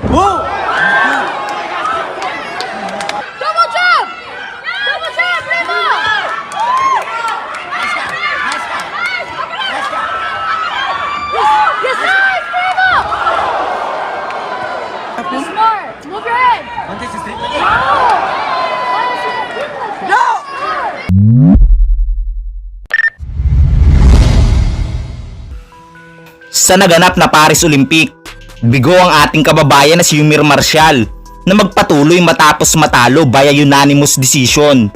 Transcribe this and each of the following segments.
Whoa! Double jump! Double jump, Remo! Nice ka! Nice ka! Nice ka! Yes, nice, Remo! Be smart. Move your head. Bantay sa street. Oh! Why is he not doing like that? No! Sa naganap na Paris Olympic, bigo ang ating kababayan na si Yumir Marcial na magpatuloy matapos matalo via unanimous decision.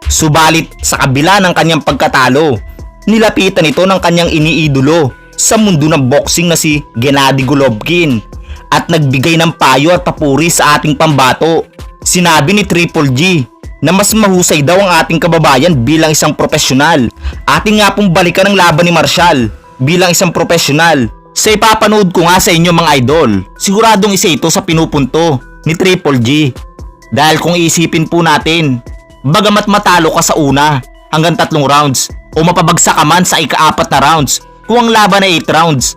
Subalit sa kabila ng kanyang pagkatalo, nilapitan ito ng kanyang iniidolo sa mundo ng boxing na si Gennady Golovkin at nagbigay ng payo at papuri sa ating pambato. Sinabi ni Triple G na mas mahusay daw ang ating kababayan bilang isang profesional. Ating nga pong balikan ang laban ni Marcial bilang isang profesional sa ipapanood ko nga sa inyo mga idol. Siguradong isa ito sa pinupunto ni Triple G. Dahil kung iisipin po natin, bagamat matalo ka sa una hanggang 3 rounds o mapabagsak ka man sa ika-4 na rounds, kung ang laban ay 8 rounds,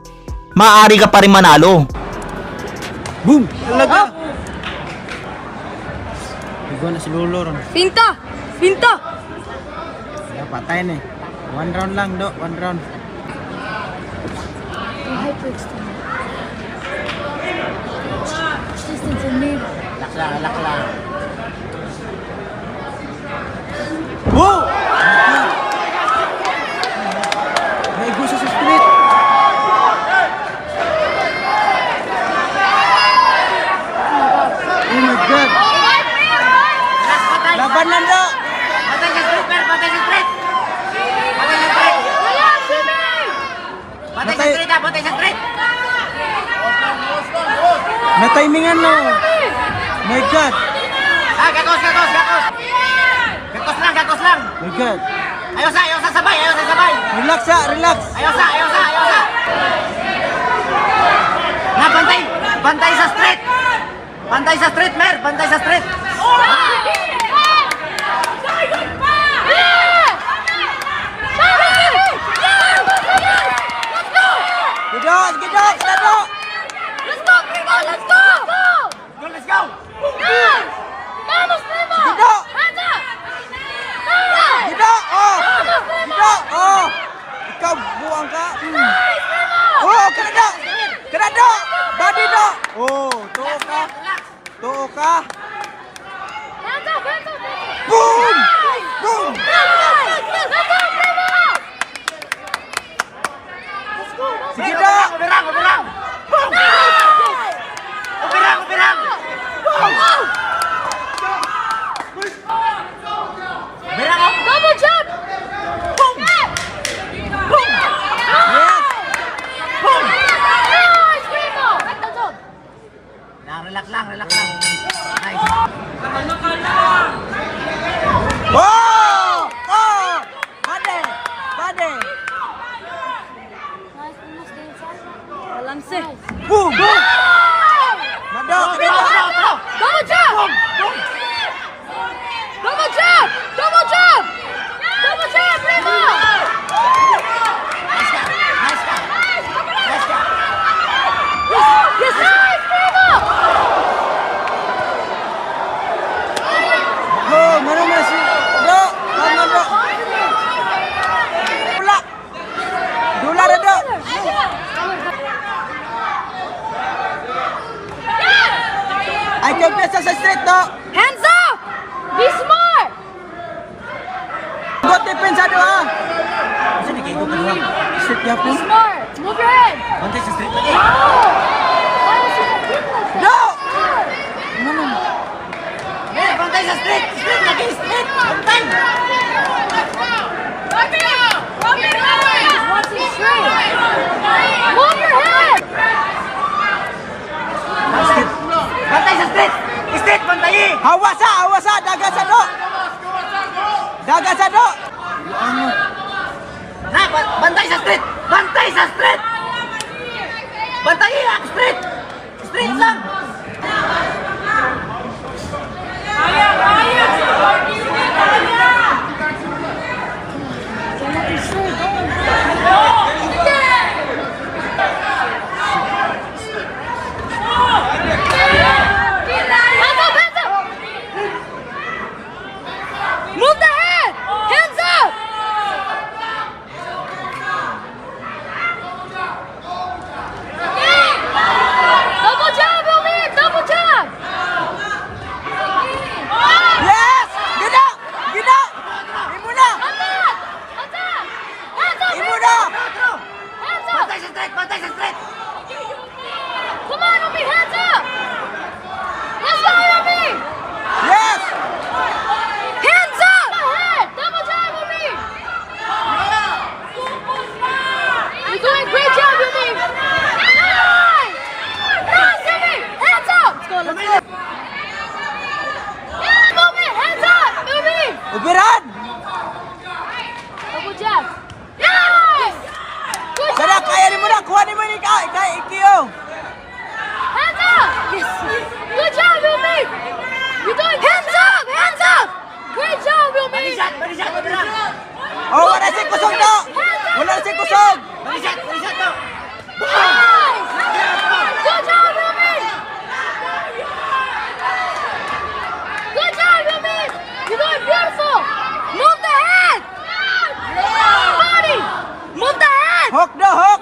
maaari ka pa rin manalo. Boom! Talaga! Igo na si Lolo ron. Pinta! Pinta! Kaya patay na eh. 1 round lang do, 1 round. Hyperextend. Distance and move. Relax lang, relax lang. Whoa! May gusto sa street. Oh my God! Laban lang do! Patay sa street, Mer! Patay sa street! Patay sa street! Relax, Jimmy! Patay sa street, ha! Patay sa street! Na-timingan no! My God! Ah, gakos, gakos, gakos! Gakos lang, gakos lang! My God! Ayaw sa sabay, ayaw sa sabay! Relax ha, relax! Ayaw sa! Na, bantay! Bantay sa street! Bantay sa street, Mer! Bantay sa street! Gidok! Gidok! Gidok! Let's go, Primo! Let's go! Go, let's go! Yes! Vamos, Primo! Gidok! Hands up! Nice! Gidok! Oh! Vamos, Primo! Gidok! Oh! Ikaw, buang ka! Nice, Primo! Oh! Kanadok! Kanadok! Body dok! Oh! Tuo ka! Tuo ka! Hands up, hands up! Boom! Nice! Boom! Let's go, Primo! Let's go! Sige dok! Ubirang, ubirang! Nice! Ubirang, ubirang! Ubirang, oh! Double jump! Boom! Boom! Yes! Boom! Nice, Primo! Ganda job! Relax lang, relax lang. Nice. Oh! Oh! Bade! Bade! Nice, Primo, stay inside. Balance. Boom! Boom! Nadok! Nadok! Double jump! Double jump! Double jump! Double jump, Primo! Nice ka, nice ka. Nice ka. Yes, nice, Primo! Oh! Marunong si Dok! Tama dok! Pula! Dula na dok! Ay, kau biasa sa street dok! Hands up! Be smart! Got defense sa doa! Saan di kayo ka lang? Street ya Be pun! smart! Move your head! Bantay sa street lagi. Oh! Why is he not doing like that? Dok! Mer, bantay sa street! Street lagi, street! Bantay! He's watching straight. Move your head! Bantay sa street! Street, bantayi! Hawa sa! Daga sa dok! Daga sa dok! Na, bantay sa street! Bantay sa street! Bantayi ang street! Street lang! Oh, wala si kusog do. Wala si kusog. Balisan to. Good job, Rumi! Good job, Rumi! You're doing beautiful! Move the head! Body! Move the head! Hook do, hook.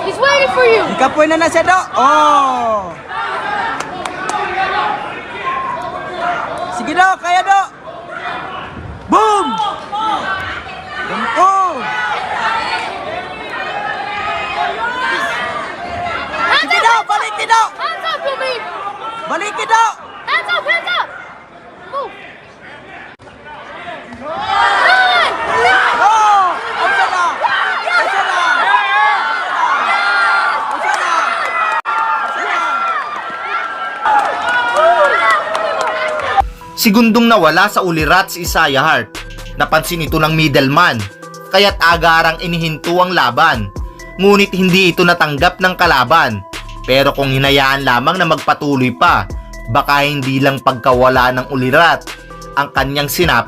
He's waiting for you! Ikapoy na siya do. Oh. Sige do, kaya do. Boom! Oh! Sige do, balik ki do. Hands up, Rumi! Balik ki do. Hands up, hands up! Move! Good! Oh! Asa na? Asa na? Asa na? Asa na? Segundong nawala sa ulirat si Isaiah Hart. Napansin ito ng middleman, kaya't agarang inihinto ang laban. Ngunit hindi ito natanggap ng kalaban. Pero kung hinayaan lamang na magpatuloy pa, baka hindi lang pagkawala ng ulirat ang kanyang sinapit